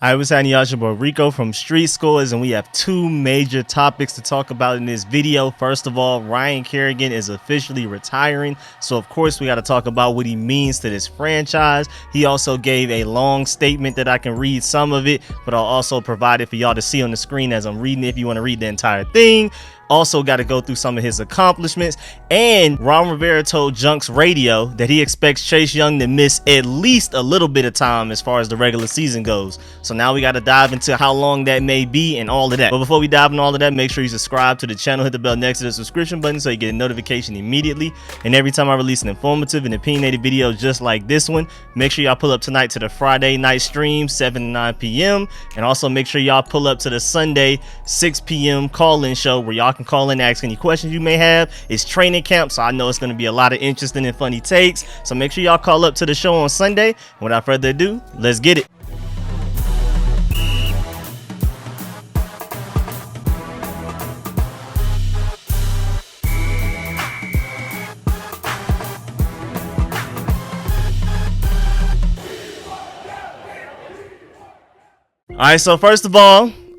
Hi, what's happening, y'all? It's your boy Rico from Street Scores, and we have two major topics to talk about in this video. First of all, Ryan Kerrigan is officially retiring, so of course we got to talk about what he means to this franchise. He also gave a long statement that I can read some of it, but I'll also provide it for y'all to see on the screen as I'm reading it if you want to read the entire thing. Also got to go through some of his accomplishments, and Ron Rivera told Junks Radio that he expects Chase Young to miss at least a little bit of time as far as the regular season goes. So now we got to dive into how long that may be and all of that. But before we dive into all of that, make sure you subscribe to the channel, hit the bell next to the subscription button so you get a notification immediately. And every time I release an informative and opinionated video just like this one, make sure y'all pull up tonight to the Friday night stream 7 to 9 p.m. and also make sure y'all pull up to the Sunday 6 p.m. call-in show where y'all can call in and ask any questions you may have. It's training camp, so I know it's going to be a lot of interesting and funny takes, so make sure y'all call up to the show on Sunday. Without further ado, let's get it. Alright, so first of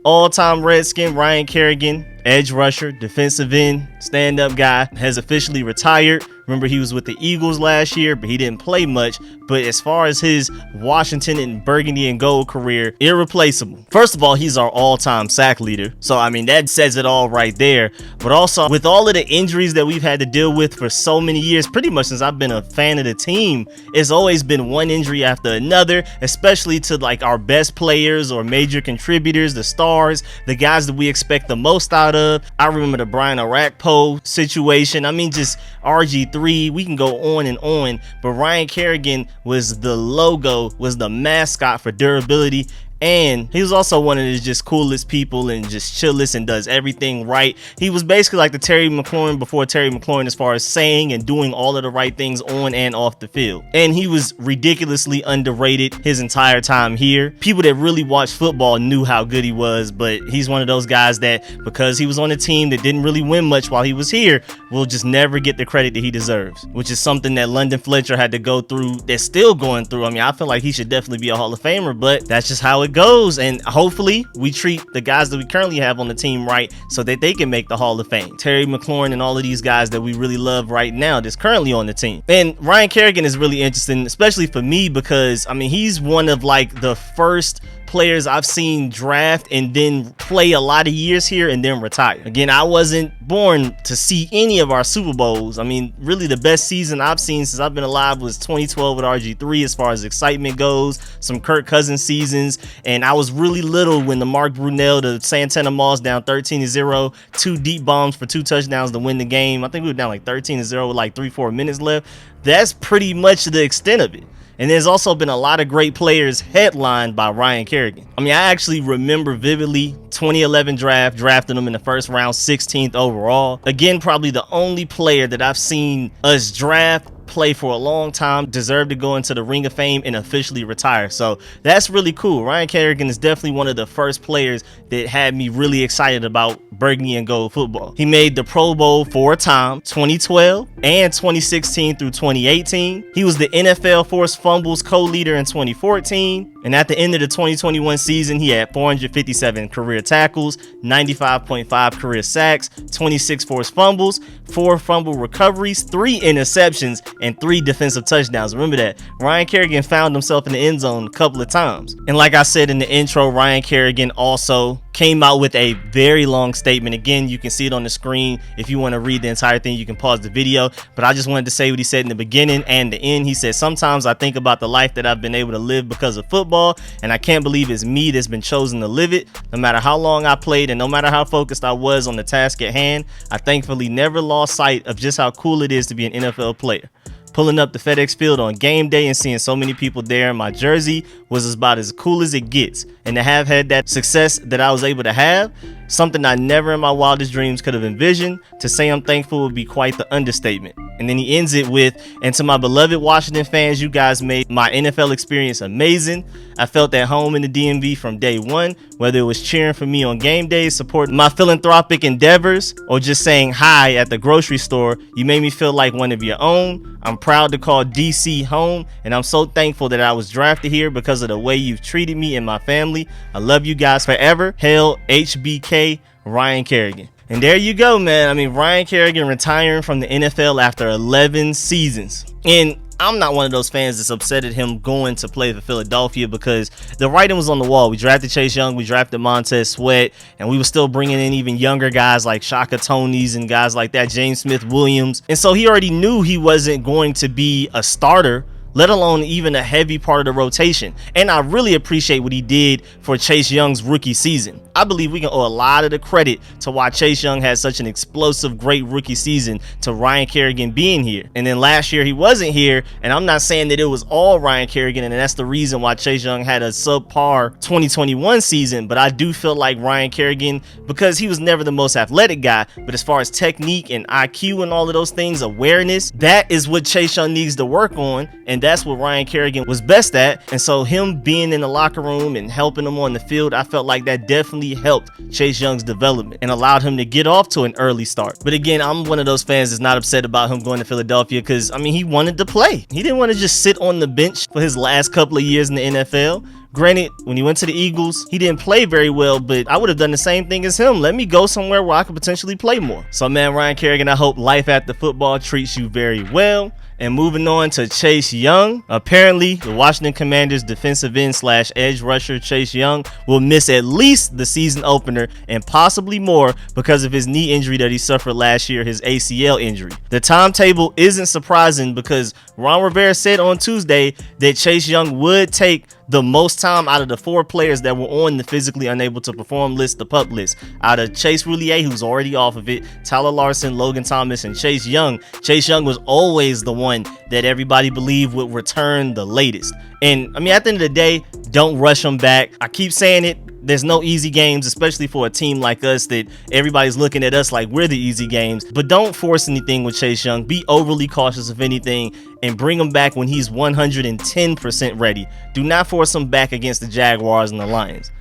all-time Redskin Ryan Kerrigan, edge rusher, defensive end, stand-up guy, has officially retired. Remember, he was with the Eagles last year, but he didn't play much. But as far as his Washington and burgundy and gold career, irreplaceable. First of all, he's our all-time sack leader. So, I mean, that says it all right there. But also, with all of the injuries that we've had to deal with for so many years, pretty much since I've been a fan of the team, it's always been one injury after another, especially to like our best players or major contributors, the stars, the guys that we expect the most out of. I remember the Brian Arakpo situation. I mean, just RG3. We can go on and on, but Ryan Kerrigan was the logo, was the mascot for durability. And he was also one of the just coolest people and just chillest and does everything right. He was basically like the Terry McLaurin before Terry McLaurin as far as saying and doing all of the right things on and off the field. And he was ridiculously underrated his entire time here. People that really watched football knew how good he was, but he's one of those guys that, because he was on a team that didn't really win much while he was here, will just never get the credit that he deserves, which is something that London Fletcher had to go through, that's still going through. I mean, I feel like he should definitely be a Hall of Famer, but that's just how it goes. And hopefully we treat the guys that we currently have on the team right so that they can make the Hall of Fame. Terry McLaurin and all of these guys that we really love right now that's currently on the team. And Ryan Kerrigan is really interesting, especially for me, because I mean, he's one of like the first players I've seen draft and then play a lot of years here and then retire. Again, I wasn't born to see any of our Super Bowls. I mean, really the best season I've seen since I've been alive was 2012 with RG3 as far as excitement goes, some Kirk Cousins seasons, and I was really little when the Mark Brunell, the Santana Moss down 13-0, 2 deep bombs for 2 touchdowns to win the game. I think we were down like 13-0 with like 3-4 minutes left. That's pretty much the extent of it. And there's also been a lot of great players headlined by Ryan Kerrigan. I mean, I actually remember vividly 2011 draft, drafting him in the first round, 16th overall. Again, probably the only player that I've seen us draft, play for a long time, deserve to go into the Ring of Fame and officially retire. So that's really cool. Ryan Kerrigan is definitely one of the first players that had me really excited about burgundy and gold football. He made the Pro Bowl 4 times, 2012 and 2016 through 2018. He was the NFL forced fumbles co-leader in 2014. And at the end of the 2021 season, he had 457 career tackles, 95.5 career sacks, 26 forced fumbles, 4 fumble recoveries, 3 interceptions, and 3 defensive touchdowns. Remember that. Ryan Kerrigan found himself in the end zone a couple of times. And like I said in the intro, Ryan Kerrigan also came out with a very long statement. Again, you can see it on the screen. If you want to read the entire thing, you can pause the video. But I just wanted to say what he said in the beginning and the end. He said, "Sometimes I think about the life that I've been able to live because of football, and I can't believe it's me that's been chosen to live it. No matter how long I played and no matter how focused I was on the task at hand, I thankfully never lost sight of just how cool it is to be an NFL player. Pulling up the FedEx Field on game day and seeing so many people there in my jersey was about as cool as it gets. And to have had that success that I was able to have, something I never in my wildest dreams could have envisioned, to say I'm thankful would be quite the understatement." And then he ends it with, "And to my beloved Washington fans, you guys made my NFL experience amazing. I felt at home in the DMV from day one, whether it was cheering for me on game days, supporting my philanthropic endeavors, or just saying hi at the grocery store. You made me feel like one of your own. I'm proud proud to call DC home, and I'm so thankful that I was drafted here because of the way you've treated me and my family. I love you guys forever. Hail HBK Ryan Kerrigan. And there you go, man. I mean, Ryan Kerrigan retiring from the NFL after 11 seasons. And I'm not one of those fans that's upset at him going to play for Philadelphia, because the writing was on the wall. We drafted Chase Young, we drafted Montez Sweat, and we were still bringing in even younger guys like Shaka Tonys and guys like that, James Smith-Williams. And so he already knew he wasn't going to be a starter, let alone even a heavy part of the rotation. And I really appreciate what he did for Chase Young's rookie season. I believe we can owe a lot of the credit to why Chase Young had such an explosive, great rookie season to Ryan Kerrigan being here. And then last year he wasn't here, and I'm not saying that it was all Ryan Kerrigan, and that's the reason why Chase Young had a subpar 2021 season. But I do feel like Ryan Kerrigan, because he was never the most athletic guy, but as far as technique and IQ and all of those things, awareness, that is what Chase Young needs to work on, and that's what Ryan Kerrigan was best at. And so him being in the locker room and helping him on the field, I felt like that definitely helped Chase Young's development and allowed him to get off to an early start. But again, I'm one of those fans that's not upset about him going to Philadelphia, because I mean, he wanted to play. He didn't want to just sit on the bench for his last couple of years in the NFL. Granted, when he went to the Eagles, he didn't play very well, but I would have done the same thing as him. Let me go somewhere where I could potentially play more. So man, Ryan Kerrigan, I hope life after football treats you very well. And moving on to Chase Young, apparently the Washington Commanders defensive end / edge rusher Chase Young will miss at least the season opener and possibly more because of his knee injury that he suffered last year, his ACL injury. The timetable isn't surprising, because Ron Rivera said on Tuesday that Chase Young would take the most time out of the 4 players that were on the physically unable to perform list, the PUP list. Out of Chase Roulier, who's already off of it, Tyler Larson, Logan Thomas, and Chase Young was always the one that everybody believed would return the latest. And I mean, at the end of the day, don't rush him back. I keep saying it. There's no easy games, especially for a team like us that everybody's looking at us like we're the easy games. But don't force anything with Chase Young. Be overly cautious of anything and bring him back when he's 110% ready. Do not force him back against the Jaguars and the Lions.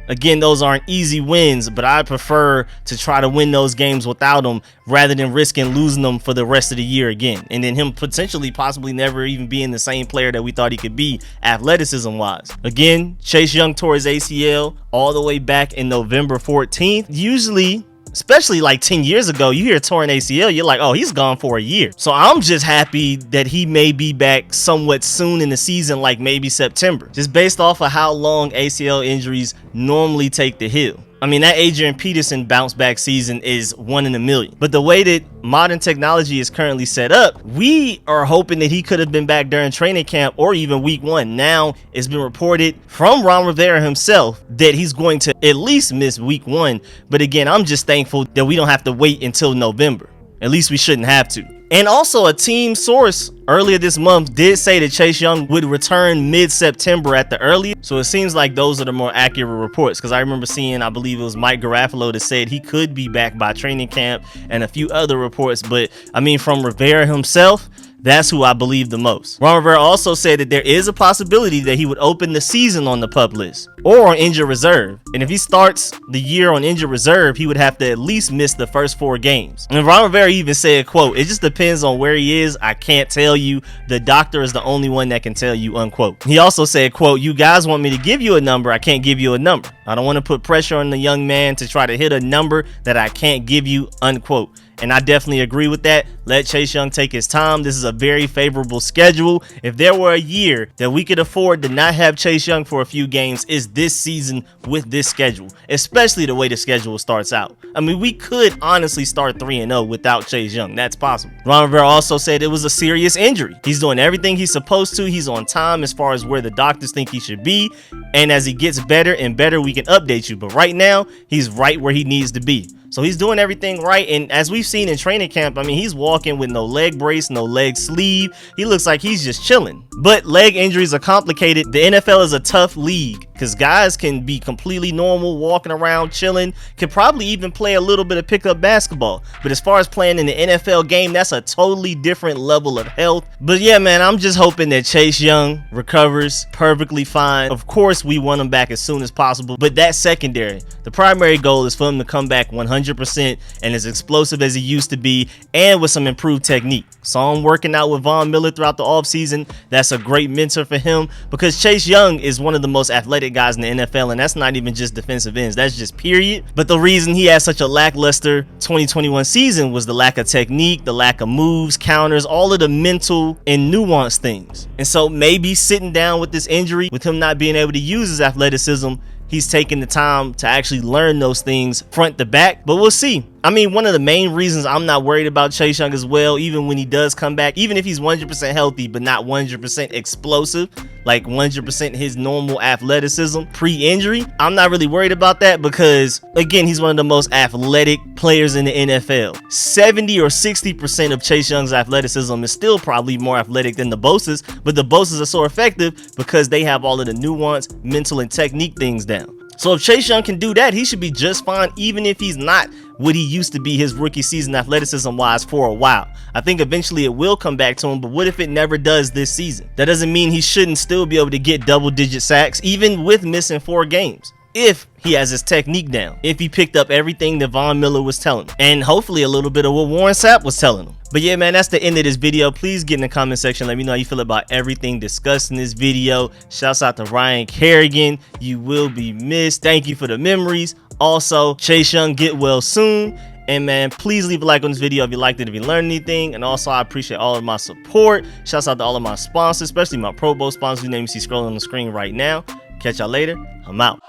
Again, those aren't easy wins, but I prefer to try to win those games without him rather than risking losing them for the rest of the year again. And then him potentially possibly never even being the same player that we thought he could be athleticism wise. Again, Chase Young tore his ACL all the way back in November 14th. Usually, especially like 10 years ago, you hear torn ACL, you're like, oh, he's gone for a year. So I'm just happy that he may be back somewhat soon in the season, like maybe September, just based off of how long ACL injuries normally take to heal. I mean, that Adrian Peterson bounce back season is 1 in a million. But the way that modern technology is currently set up, we are hoping that he could have been back during training camp or even week 1. Now it's been reported from Ron Rivera himself that he's going to at least miss week 1. But again, I'm just thankful that we don't have to wait until November. At least we shouldn't have to. And also, a team source earlier this month did say that Chase Young would return mid-September at the earliest. So it seems like those are the more accurate reports, because I remember seeing, I believe it was Mike Garafolo that said he could be back by training camp, and a few other reports. But I mean, from Rivera himself, that's who I believe the most. Ron Rivera also said that there is a possibility that he would open the season on the PUP list or on injured reserve. And if he starts the year on injured reserve, he would have to at least miss the first 4 games. And Ron Rivera even said, quote, "It just depends on where he is. I can't tell you. The doctor is the only one that can tell you," unquote. He also said, quote, "You guys want me to give you a number. I can't give you a number. I don't want to put pressure on the young man to try to hit a number that I can't give you," unquote. And I definitely agree with that. Let Chase Young take his time. This is a very favorable schedule. If there were a year that we could afford to not have Chase Young for a few games, it's this season with this schedule, especially the way the schedule starts out. I mean, we could honestly start 3-0 without Chase Young. That's possible. Ron Rivera also said it was a serious injury. He's doing everything he's supposed to. He's on time as far as where the doctors think he should be. And as he gets better and better, we can update you. But right now, he's right where he needs to be. So he's doing everything right. And as we've seen in training camp, I mean, he's walking with no leg brace, no leg sleeve. He looks like he's just chilling. But leg injuries are complicated. The NFL is a tough league. because guys can be completely normal, walking around, chilling, can probably even play a little bit of pickup basketball. But as far as playing in the NFL game, that's a totally different level of health. But yeah, man, I'm just hoping that Chase Young recovers perfectly fine. Of course, we want him back as soon as possible, but that secondary, the primary goal is for him to come back 100% and as explosive as he used to be, and with some improved technique. Saw him working out with Von Miller throughout the offseason. That's a great mentor for him, because Chase Young is one of the most athletic guys in the NFL, and that's not even just defensive ends, that's just period. But the reason he had such a lackluster 2021 season was the lack of technique, the lack of moves, counters, all of the mental and nuanced things. And so maybe sitting down with this injury, with him not being able to use his athleticism, he's taking the time to actually learn those things front to back. But we'll see. I mean, one of the main reasons I'm not worried about Chase Young as well, even when he does come back, even if he's 100% healthy but not 100% explosive, like 100% his normal athleticism pre-injury, I'm not really worried about that, because again, he's one of the most athletic players in the NFL. 70 or 60% of Chase Young's athleticism is still probably more athletic than the Bosa's, but the Bosa's are so effective because they have all of the nuance, mental, and technique things down. So if Chase Young can do that, he should be just fine, even if he's not what he used to be his rookie season athleticism wise for a while. I think eventually it will come back to him, but what if it never does this season? That doesn't mean he shouldn't still be able to get double-digit sacks, even with missing 4 games. If he has his technique down, if he picked up everything that Von Miller was telling him, and hopefully a little bit of what Warren Sapp was telling him. But yeah, man, that's the end of this video. Please get in the comment section, let me know how you feel about everything discussed in this video. Shouts out to Ryan Kerrigan, you will be missed. Thank you for the memories. Also, Chase Young, get well soon. And man, please leave a like on this video if you liked it, if you learned anything. And also, I appreciate all of my support. Shouts out to all of my sponsors, especially my Pro Bowl sponsors, whose name you see scrolling on the screen right now. Catch y'all later. I'm out.